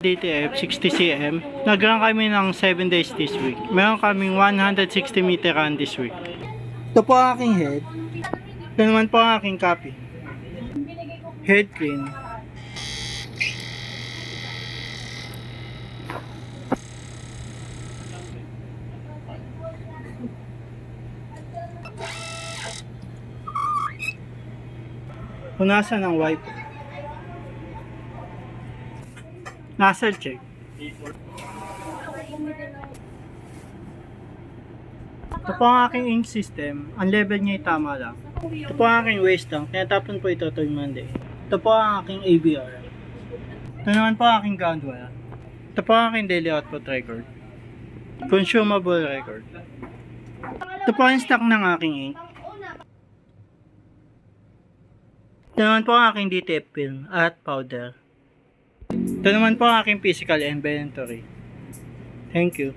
DTF 60cm. Nag-run kami ng 7 days this week. Meron kaming 160 meter run this week. Ito po ang aking head. Ito naman po ang aking copy. Head clean. Punasan ng wipe. Nozzle check. Ito po ang aking ink system. Ang level niya ay tama lang. Ito po ang aking waste tank. Tinatapon po ito tuwing Monday. Ito po ang aking ABR. Ito naman po ang aking ground wire. Ito po ang aking daily output record. Consumable record. Ito po ang stock ng aking ink. Ito naman po ang aking DTF film at powder. Ito naman po ang aking physical inventory. Thank you.